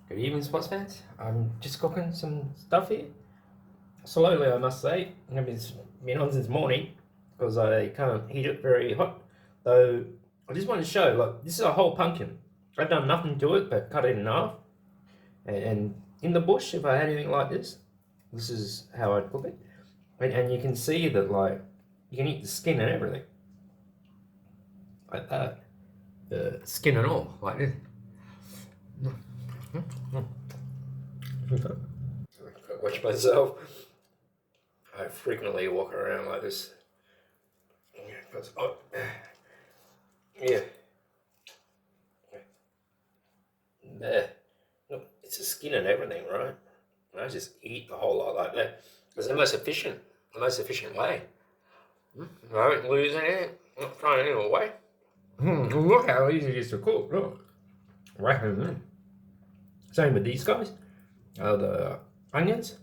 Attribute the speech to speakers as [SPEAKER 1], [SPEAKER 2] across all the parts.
[SPEAKER 1] Good evening, sports fans. I'm just cooking some stuff here. Slowly, I must say. It's been on since morning because I can't heat it very hot. Though, I just want to show, like, this is a whole pumpkin. I've done nothing to it but cut it in half. And in the bush, if I had anything like this is how I'd cook it. And you can see that, like, you can eat the skin and everything. Like that. The skin and all, like this. Watch myself. I frequently walk around like this. Yeah. There. Look, it's the skin and everything, right? And I just eat the whole lot like that. It's the most efficient way. I don't lose anything. I'm not throwing anything away. Look how easy it is to cook. Look. Right. Same with these guys. The onions.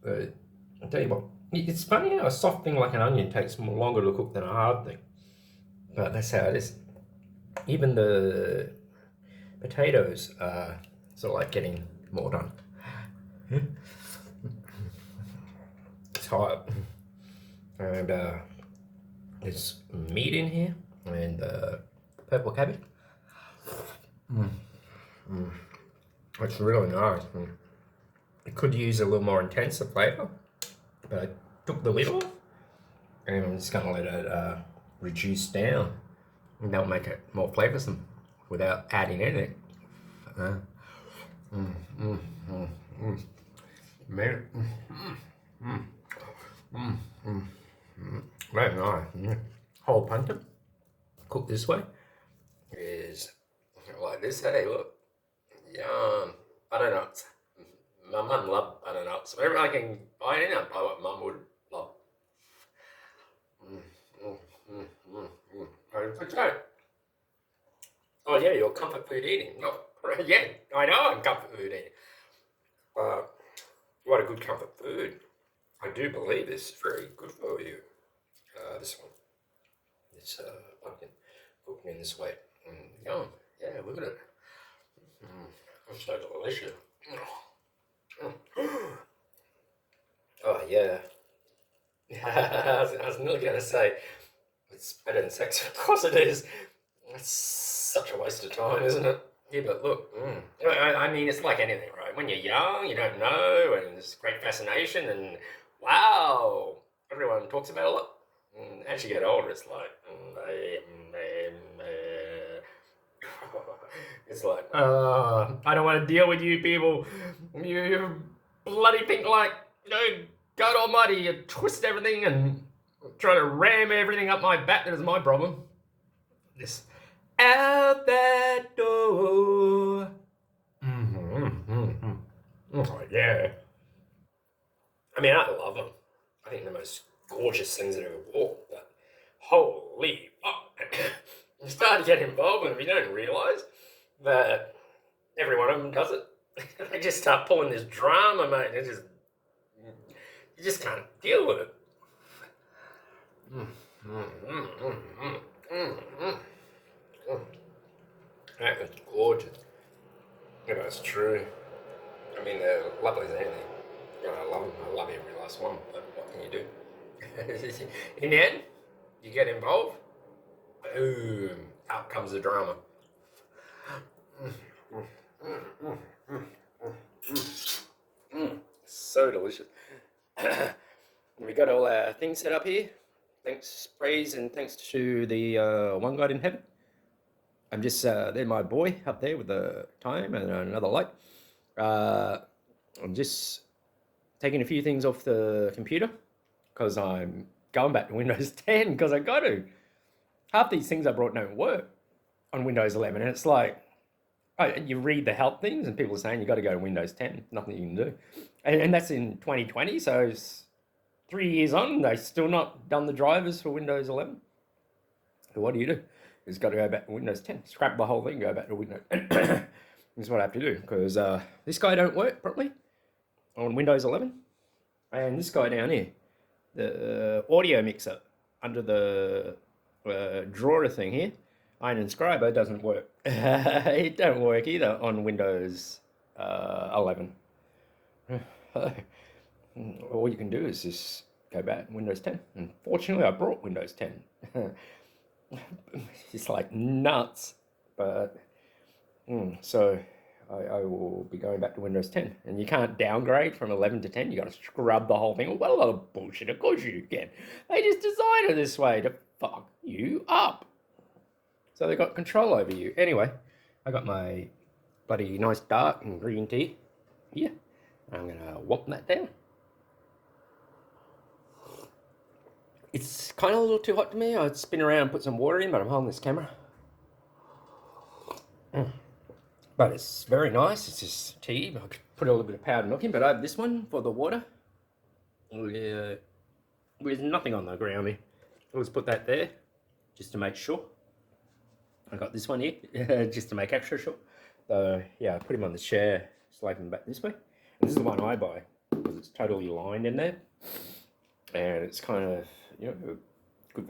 [SPEAKER 1] I'll tell you what. It's funny how a soft thing like an onion takes longer to cook than a hard thing. But that's how it is. Even the potatoes are sort of like getting more done. It's hot. And there's meat in here and purple cabbage. It's really nice. It could use a little more intensive flavour, but I took the lid off and I'm just going to let it reduce down, and that'll make it more flavoursome without adding anything. Very nice. Whole pumpkin cooked this way is like this. Hey, look, yum. Butternuts. My mum loved butternuts. Whenever I can buy it, I buy what mum would love. Okay. Oh yeah, you're comfort food eating. Oh, yeah, I know I'm comfort food eating. What a good comfort food. I do believe this is very good for you. This one. This pumpkin cooking in this way. Yum. Yeah, look at it. It's so delicious. Oh yeah. I was nearly going to say it's better than sex. Of course it is. It's such a waste of time, isn't it? Yeah, but look, I mean, it's like anything, right? When you're young, you don't know, and there's great fascination, and wow, everyone talks about it a lot. As you get older, it's like, it's like, I don't want to deal with you people. You bloody think like, God Almighty, you twist everything and try to ram everything up my back. That is my problem. This out that door. Oh, yeah. I mean, I love them. I think they're the most gorgeous things that ever walked. But holy fuck. You start to get involved and you don't realise that every one of them does it. They just start pulling this drama, mate. You just can't deal with it. That is gorgeous. Yeah, that's true. I mean, they're lovely as anything. Yeah, I love them. I love every last one. But what can you do? In the end, you get involved. Boom! Out comes the drama. So delicious. We got all our things set up here. Thanks, praise, and thanks to the one God in heaven. I'm just there's my boy up there with the time and another light. I'm just taking a few things off the computer because I'm going back to Windows 10 because I got to. Half these things I brought don't work on Windows 11, and it's like, you read the help things and people are saying you got to go to Windows 10. Nothing you can do, and that's in 2020. So it's 3 years on, they've still not done the drivers for Windows 11. So what do? You've got to go back to Windows 10. Scrap the whole thing, go back to Windows. This is what I have to do because this guy don't work properly on Windows 11, and this guy down here, the audio mixer under the drawer thing here, Iron Inscriber doesn't work. It don't work either on Windows 11. All you can do is just go back to Windows 10. And fortunately, I brought Windows 10. It's like nuts. But so I will be going back to Windows 10. And you can't downgrade from 11 to 10. You got to scrub the whole thing. What a lot of bullshit. Of course you can. They just designed it this way to fuck you up. So they got control over you. Anyway, I got my bloody nice dark and green tea here. I'm going to whop that down. It's kind of a little too hot to me. I'd spin around and put some water in, but I'm holding this camera. But it's very nice. It's just tea. I could put a little bit of powdered milk in, but I have this one for the water. With nothing on the ground here. I'll just put that there, just to make sure. I got this one here, just to make extra sure. So, yeah, I put him on the chair, slide him back this way. And this is the one I buy, because it's totally lined in there. And it's kind of, good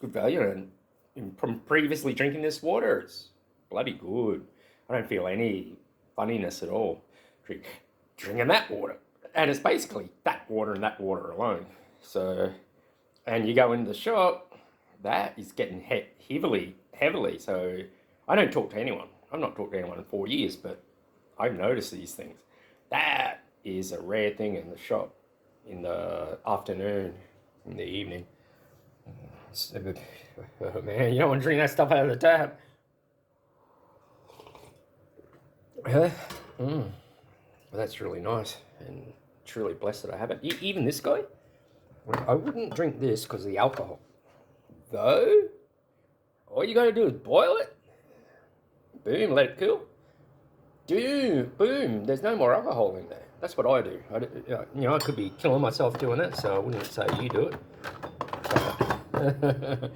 [SPEAKER 1] value. And from previously drinking this water, it's bloody good. I don't feel any funniness at all drinking that water. And it's basically that water and that water alone. So, and you go into the shop, that is getting heavily. So I don't talk to anyone. I've not talked to anyone in 4 years, but I've noticed these things. That is a rare thing in the shop in the afternoon, in the evening. Oh, man, you don't want to drink that stuff out of the tap. Well, that's really nice and truly blessed that I have it. Even this guy, I wouldn't drink this because of the alcohol. Though, all you got to do is boil it. Boom, let it cool. Boom, there's no more alcohol in there. That's what I do. I could be killing myself doing it, so I wouldn't say you do it. But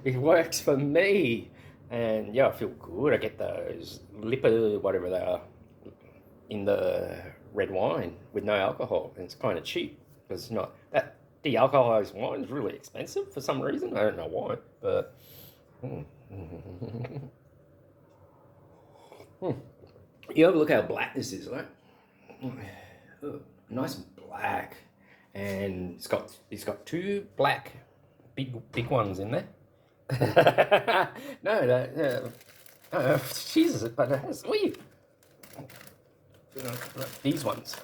[SPEAKER 1] it works for me. And yeah, I feel good. I get those lipper, whatever they are, in the red wine with no alcohol. And it's kind of cheap. Because it's not, that de-alcoholized wine is really expensive for some reason. I don't know why, but... You have a look how black this is, right? Nice and black, and it's got two black big ones in there. No, Jesus, but it has these ones.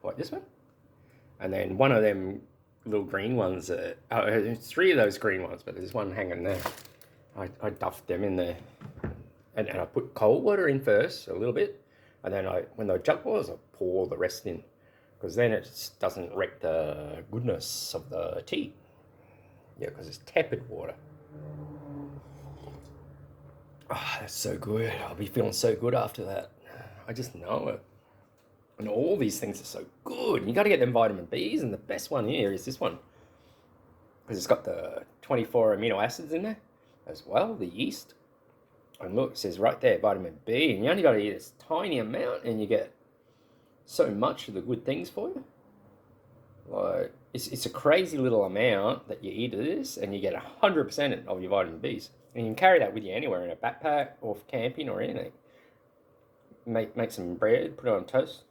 [SPEAKER 1] What, this one? And then one of them little green ones. Three of those green ones, but there's one hanging there. I duffed them in there. And I put cold water in first, a little bit, and then when the jug boils, I pour the rest in, because then it just doesn't wreck the goodness of the tea. Yeah, because it's tepid water. Oh, that's so good. I'll be feeling so good after that. I just know it. And all these things are so good. You got to get them vitamin Bs, and the best one here is this one, because it's got the 24 amino acids in there as well, the yeast. And look, it says right there, vitamin B, and you only got to eat this tiny amount, and you get so much of the good things for you. Like, it's a crazy little amount that you eat of this, and you get 100% of your vitamin Bs. And you can carry that with you anywhere, in a backpack, or camping, or anything. Make some bread, put it on toast.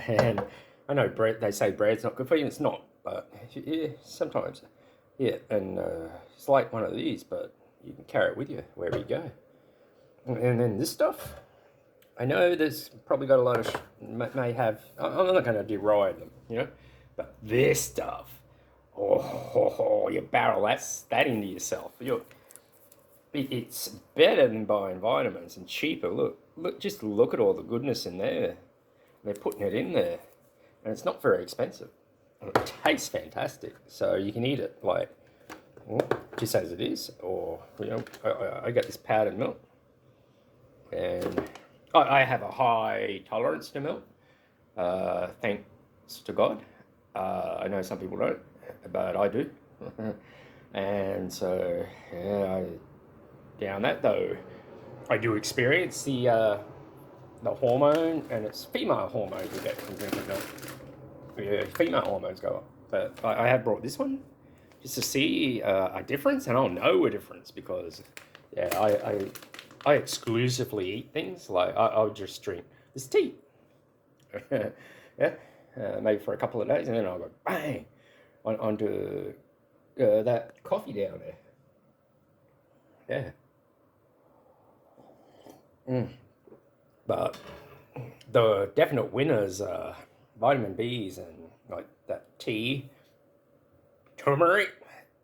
[SPEAKER 1] And I know they say bread's not good for you, and it's not, but yeah, sometimes. Yeah, and it's like one of these, but you can carry it with you wherever you go. And then this stuff, I know there's probably got a lot of, may have, I'm not going to deride them, but this stuff, you barrel that into yourself. It's better than buying vitamins and cheaper. Just look at all the goodness in there. They're putting it in there, and it's not very expensive. And it tastes fantastic, so you can eat it like just as it is, or I get this powdered milk, and I have a high tolerance to milk. Thanks to God. I know some people don't, but I do. And so yeah, down that though, I do experience the hormone, and it's female hormones we get from drinking milk. Yeah, female hormones go up. But I have brought this one just to see a difference, and I'll know a difference because, yeah, I exclusively eat things. Like I would just drink this tea. Yeah, maybe for a couple of days, and then I'll go bang onto that coffee down there. Yeah. Mm. But the definite winners are vitamin Bs and like that tea, turmeric,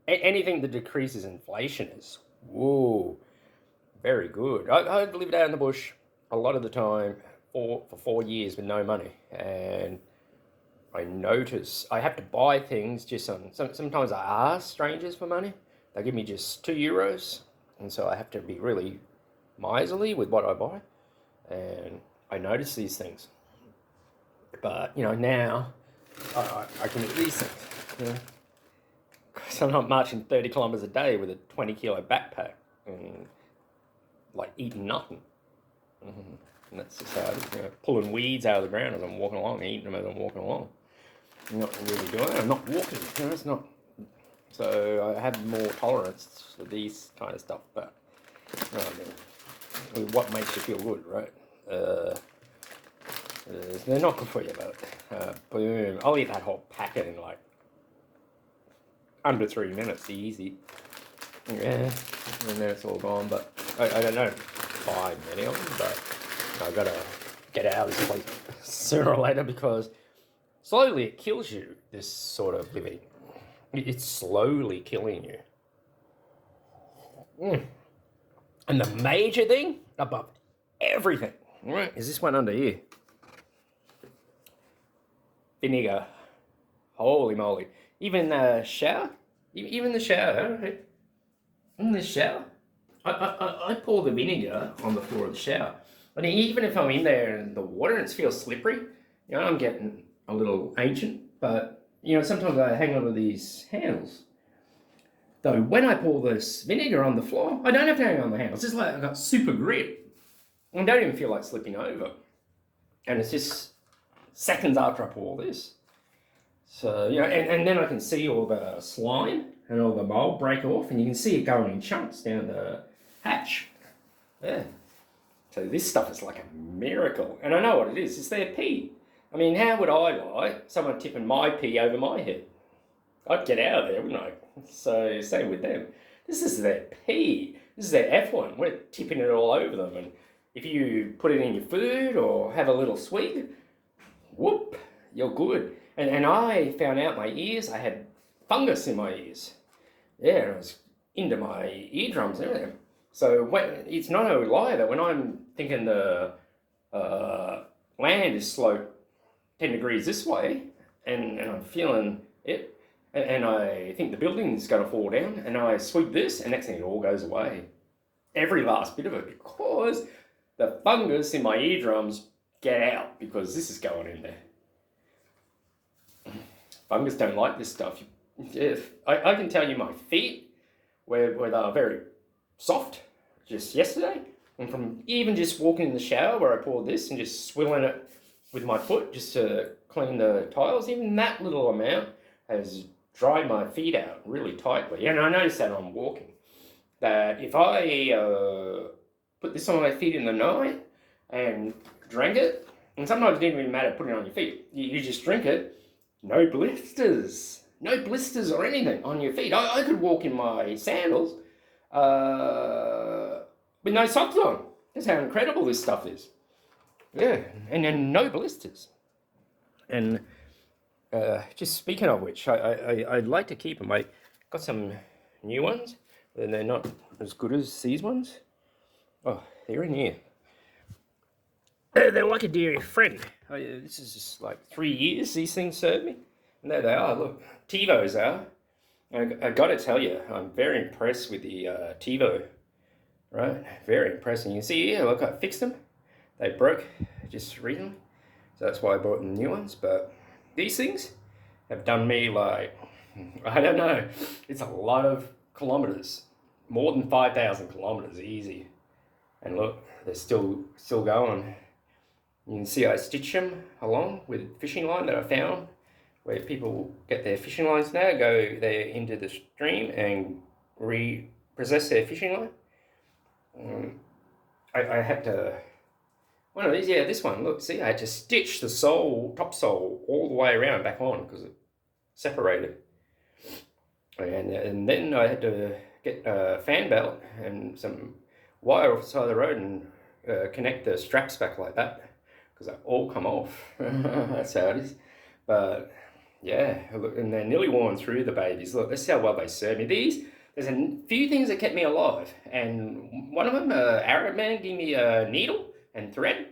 [SPEAKER 1] anything that decreases inflation is whoa, very good. I've lived out in the bush a lot of the time for 4 years with no money, and I notice I have to buy things just on. Sometimes I ask strangers for money. They give me just €2, and so I have to be really miserly with what I buy. And I notice these things. But now I can eat these things. So I'm not marching 30 kilometers a day with a 20-kilo backpack and like eating nothing. And that's just how it is. Pulling weeds out of the ground as I'm walking along, eating them as I'm walking along. I'm not really doing it. I'm not walking. It's not. So I have more tolerance for these kind of stuff. But what makes you feel good, right? They're not good for you, but boom. I'll eat that whole packet in like under 3 minutes, easy. Yeah, and then it's all gone. But I don't know buy many of them, but I've got to get out of this place sooner or later because slowly it kills you, this sort of living. It's slowly killing you. And the major thing above everything, right, is this one under here. Vinegar. Holy moly. Even the shower, in the shower, I pour the vinegar on the floor of the shower. I mean, even if I'm in there and the water and it feels slippery, I'm getting a little ancient, but sometimes I hang on to these handles. Though when I pour this vinegar on the floor, I don't have to hang on the handles. It's just like I've got super grip. I don't even feel like slipping over. And it's just seconds after I pour this. So, and then I can see all the slime and all the mold break off, and you can see it going in chunks down the hatch. Yeah. So this stuff is like a miracle. And I know what it is. It's their pee. I mean, how would I like someone tipping my pee over my head? I'd get out of there, wouldn't I? So same with them. This is their pee. This is their effluent. We're tipping it all over them. And if you put it in your food or have a little swig, whoop, you're good. And I found out my ears, I had fungus in my ears. Yeah, it was into my eardrums and everything. So it's not a lie that when I'm thinking the land is sloped 10 degrees this way, and I'm feeling it, and I think the building's going to fall down, and I sweep this, and next thing it all goes away. Every last bit of it, because the fungus in my eardrums get out, because this is going in there. Fungus don't like this stuff. I can tell you my feet were they are very soft just yesterday, and from even just walking in the shower where I poured this and just swilling it with my foot just to clean the tiles, even that little amount has dried my feet out really tightly. And I noticed that I'm walking, that if I put this on my feet in the night and drank it, and sometimes it didn't even matter putting it on your feet, you just drink it, no blisters or anything on your feet. I could walk in my sandals with no socks on. That's how incredible this stuff is. Yeah, and then no blisters. And just speaking of which, I'd like to keep them. I got some new ones, and they're not as good as these ones. Oh, they're in here. They're like a dear friend. This is just like 3 years these things served me. And there they are, look. TiVos are. I got to tell you, I'm very impressed with the TiVo. Right? Very impressed. And you can see here, look, I fixed them. They broke just recently. So that's why I bought the new ones. But these things have done me like, I don't know, it's a lot of kilometers. More than 5,000 kilometers, easy. And look, they're still going. You can see I stitch them along with fishing line that I found, where people get their fishing lines now, go there into the stream and repossess their fishing line. I had to, one of these, yeah, this one, look, see, I had to stitch the sole, top sole, all the way around back on because it separated. And then I had to get a fan belt and some wire off the side of the road and connect the straps back like that because they all come off. That's how it is. But yeah, look, and they're nearly worn through the babies. Look, this is how well they serve me. There's a few things that kept me alive, and one of them, Arab man, gave me a needle and thread.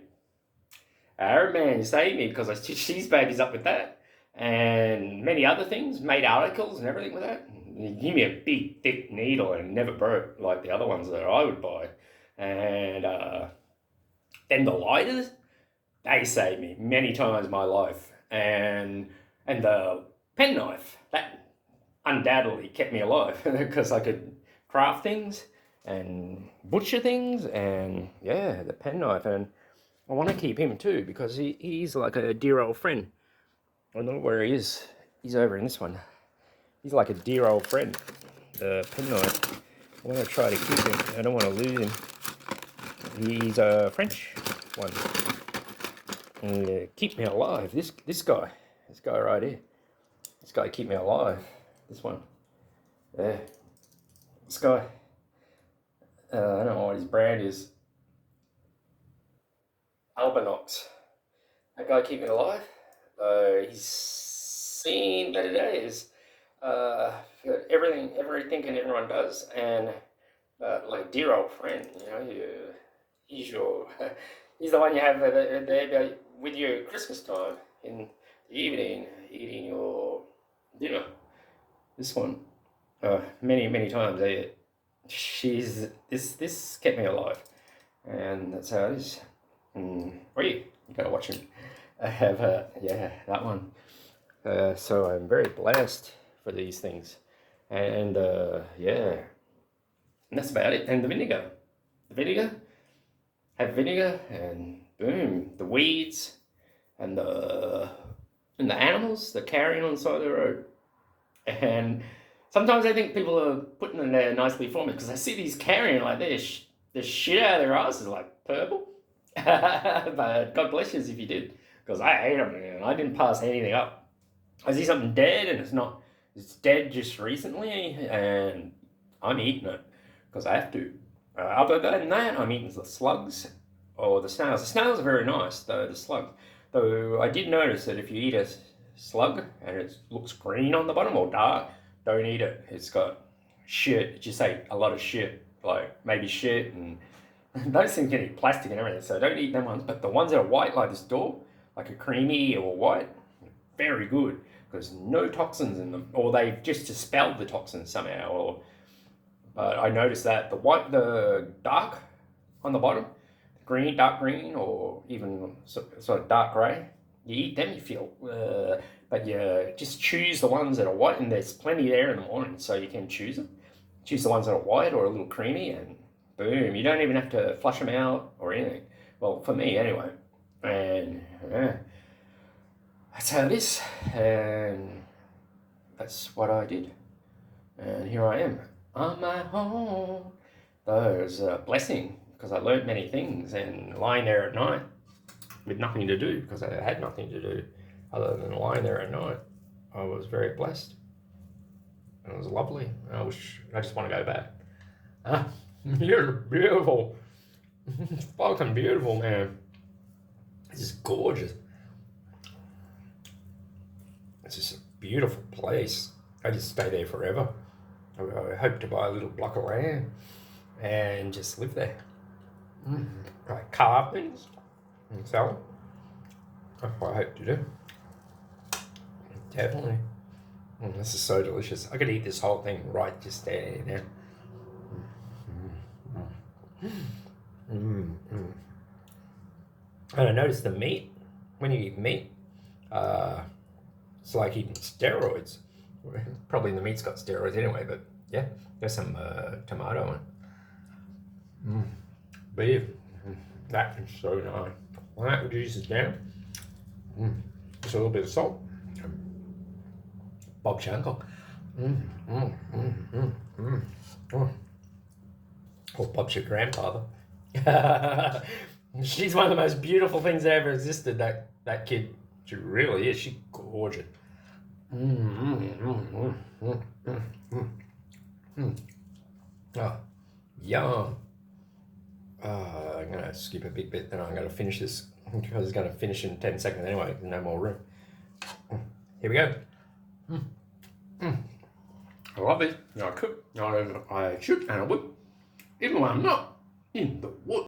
[SPEAKER 1] Arab man saved me because I stitched these babies up with that, and many other things, made articles and everything with that. He gave me a big, thick needle and it never broke like the other ones that I would buy. And then the lighters, they saved me many times in my life. And the penknife, that undoubtedly kept me alive because I could craft things and butcher things, and yeah, the penknife. And I want to keep him too because he's like a dear old friend. I don't know where he is. He's over in this one. He's like a dear old friend. The penknife. I want to try to keep him. I don't want to lose him. He's a French one. And keep me alive. This guy right here. This guy keep me alive. This one. Yeah. This guy. I don't know what his brand is. Albinox. That guy keep me alive. He's seen better days. Everything and everyone does, and like dear old friend, he's your, he's the one you have there with you at Christmas time in the evening, eating your dinner. This one, many times. This kept me alive, and that's how it is. Oh, you gotta watch him. I have that one. So I'm very blessed for these things, and and that's about it. And the vinegar, have vinegar, and boom, the weeds, and the animals that carrying on the side of the road. And sometimes I think people are putting them there nicely for me because I see these carrying like this, the shit out of their asses like purple. But God bless you if you did, because I ate them and I didn't pass anything up. I see something dead and it's dead just recently, and I'm eating it because I have to. Other than that, I'm eating the slugs or the snails. The snails are very nice, though, the slugs. Though I did notice that if you eat a slug and it looks green on the bottom or dark, don't eat it. It's got shit. It just ate a lot of shit, like maybe shit, and those things can eat plastic and everything, so don't eat them ones. But the ones that are white, like this door, like a creamy or white, very good because no toxins in them, or they've just dispelled the toxins somehow. But I noticed that the dark on the bottom, green, dark green, or even sort of dark grey, you eat them, you feel. But you just choose the ones that are white, and there's plenty there in the morning, so you can choose them. Choose the ones that are white or a little creamy, and boom, you don't even have to flush them out or anything. Well, for me anyway. And yeah, that's how it is. And that's what I did. And here I am on my own. Though it was a blessing because I learned many things, and lying there at night with nothing to do because I had nothing to do other than lying there at night, I was very blessed. It was lovely. I just want to go back. You're beautiful. It's fucking beautiful, man. It's just gorgeous. It's just a beautiful place. I just stay there forever. I hope to buy a little block of land and just live there. Like carve things and sell them. That's what I hope to do. Definitely. This is so delicious. I could eat this whole thing right just standing there. And I noticed the meat, when you eat meat, it's like eating steroids. Probably the meat's got steroids anyway, but yeah, there's some tomato in it. Beef, that is so nice. When that reduces down, just a little bit of salt. Bob Shanko. Or Bob's your grandfather.
[SPEAKER 2] She's one of the most beautiful things that ever existed, that kid. She really is. She's gorgeous. Oh, yum. I'm going to skip a big bit, then I'm going to finish this because it's going to finish in 10 seconds anyway. There's no more room. Here we go. I love this. I cook. I should and I would, even when I'm not in the woods.